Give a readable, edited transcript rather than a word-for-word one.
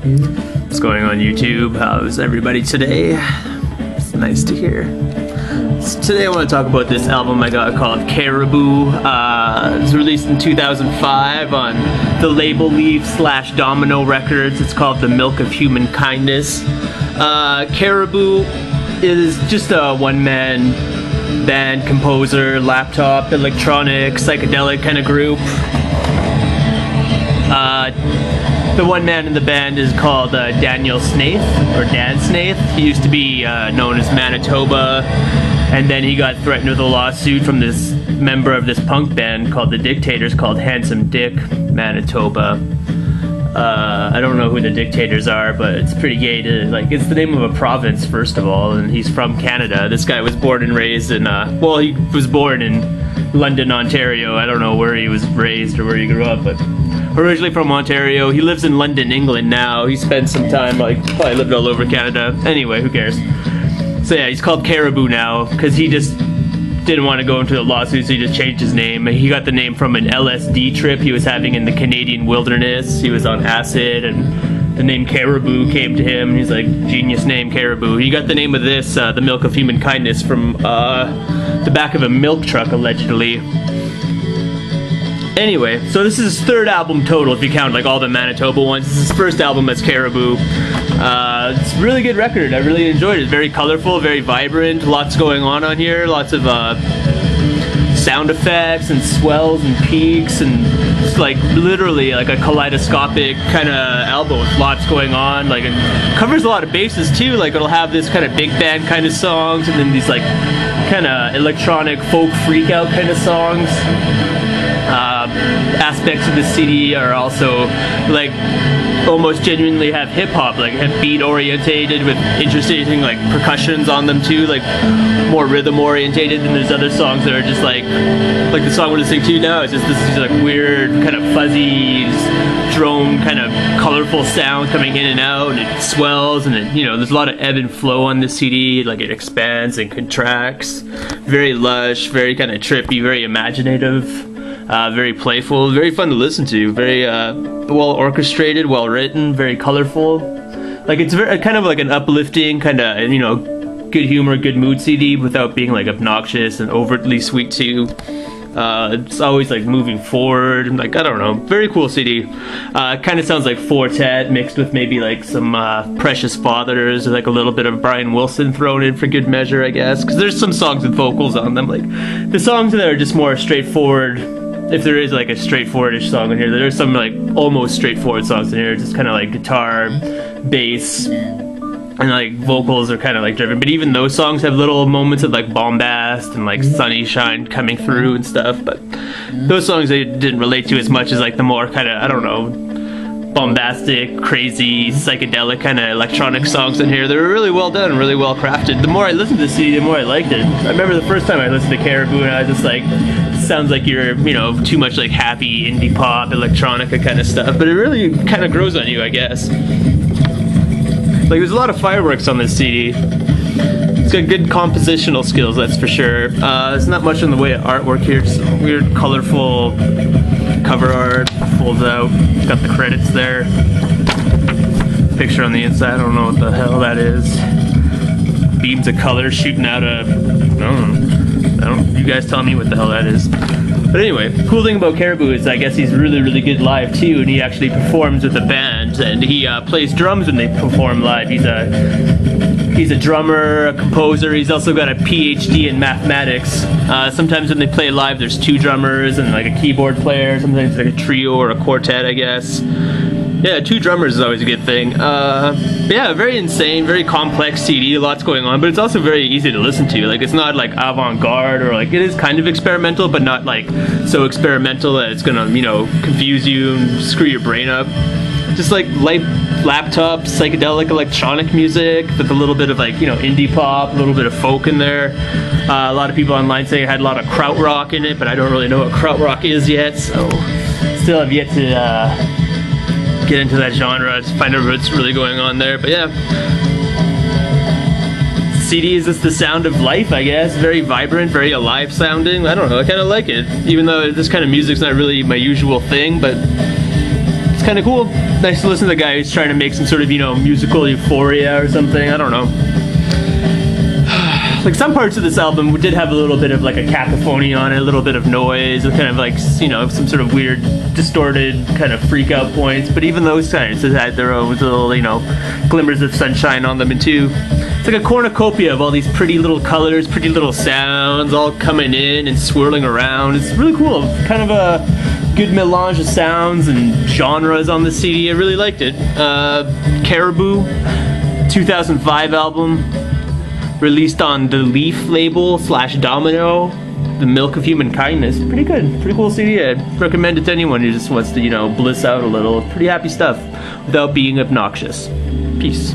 What's going on YouTube? How's everybody today? It's nice to hear. So today I want to talk about this album I got called Caribou. It was released in 2005 on the label Leaf/Domino Records. It's called The Milk of Human Kindness. Caribou is just a one-man band, composer, laptop, electronic, psychedelic kind of group. The one man in the band is called Daniel Snaith, or Dan Snaith. He used to be known as Manitoba, and then he got threatened with a lawsuit from this member of this punk band called The Dictators, called Handsome Dick Manitoba. I don't know who the Dictators are, but it's pretty gay to, like, it's the name of a province, first of all, and he's from Canada. This guy was born and raised in, well, he was born in London, Ontario. I don't know where he was raised or where he grew up, but originally from Ontario. He lives in London, England now. He spent some time, like, probably lived all over Canada. Anyway, who cares? So yeah, he's called Caribou now, because he just didn't want to go into a lawsuit, so he just changed his name. He got the name from an LSD trip he was having in the Canadian wilderness. He was on acid, and the name Caribou came to him, and he's like, genius name, Caribou. He got the name of this, The Milk of Human Kindness, from the back of a milk truck, allegedly. Anyway, so this is his third album total, if you count like all the Manitoba ones. This is his first album as Caribou. It's a really good record. I really enjoyed it. Very colorful, very vibrant. Lots going on here. Lots of sound effects and swells and peaks, and just like literally like a kaleidoscopic kind of album with lots going on. Like, it covers a lot of bases too. Like, it'll have this kind of big band kind of songs, and then these like kind of electronic folk freak out kind of songs. Aspects of the CD are also like almost genuinely have hip-hop, like have beat orientated with interesting like percussions on them too, like more rhythm orientated. And there's other songs that are just like the song we're listening to now is just this like weird kind of fuzzy drone kind of colorful sound coming in and out, and it swells, and it, you know, there's a lot of ebb and flow on the CD. Like, it expands and contracts. Very lush, very kind of trippy, very imaginative. Very playful, very fun to listen to, very well orchestrated, well written, very colorful. Like, it's very kind of like an uplifting kind of, you know, good humor, good mood CD without being like obnoxious and overtly sweet too. It's always like moving forward, like, I don't know, very cool CD. Kind of sounds like Fortet mixed with maybe like some Precious Fathers, or like a little bit of Brian Wilson thrown in for good measure, I guess, because there's some songs with vocals on them. Like, the songs that are just more straightforward. If there is like a straightforwardish song in here, there's some like almost straightforward songs in here, just kind of like guitar, bass, and like vocals are kind of like driven. But even those songs have little moments of like bombast and like sunny shine coming through and stuff. But those songs I didn't relate to as much as like the more kind of, I don't know, bombastic, crazy, psychedelic kind of electronic songs in here. They were really well done, really well crafted. The more I listened to the CD, the more I liked it. I remember the first time I listened to Caribou, and I was just like, sounds like you're, you know, too much like happy indie pop, electronica kind of stuff, but it really kind of grows on you, I guess. Like, there's a lot of fireworks on this CD. It's got good compositional skills, that's for sure. There's not much in the way of artwork here, just weird, colorful cover art, folds out, got the credits there. Picture on the inside, I don't know what the hell that is. Beams of color shooting out of, I don't know, you guys tell me what the hell that is. But anyway, cool thing about Caribou is I guess he's really, really good live too, and he actually performs with a band, and he plays drums when they perform live. He's a drummer, a composer. He's also got a PhD in mathematics. Sometimes when they play live, there's two drummers and like a keyboard player. Sometimes like a trio or a quartet, I guess. Yeah, two drummers is always a good thing. Yeah, very insane, very complex CD, lots going on, but it's also very easy to listen to. Like, it's not like avant-garde, or like, it is kind of experimental, but not like so experimental that it's gonna, you know, confuse you and screw your brain up. Just like light laptop, psychedelic electronic music with a little bit of like, you know, indie pop, a little bit of folk in there. A lot of people online say it had a lot of krautrock in it, but I don't really know what krautrock is yet, so still have yet to get into that genre to find out what's really going on there. But yeah, CD is just the sound of life, I guess. Very vibrant, very alive sounding. I don't know, I kind of like it, even though this kind of music's not really my usual thing, but it's kind of cool. Nice to listen to the guy who's trying to make some sort of, you know, musical euphoria or something. I don't know. Like some parts of this album did have a little bit of like a cacophony on it, a little bit of noise, kind of like, you know, some sort of weird, distorted kind of freak out points. But even those times had their own little, you know, glimmers of sunshine on them too. It's like a cornucopia of all these pretty little colors, pretty little sounds, all coming in and swirling around. It's really cool. Kind of a good melange of sounds and genres on the CD. I really liked it. Caribou, 2005 album. Released on the Leaf label / Domino, The Milk of Human Kindness. Pretty good, pretty cool CD. I'd recommend it to anyone who just wants to, you know, bliss out a little. Pretty happy stuff without being obnoxious. Peace.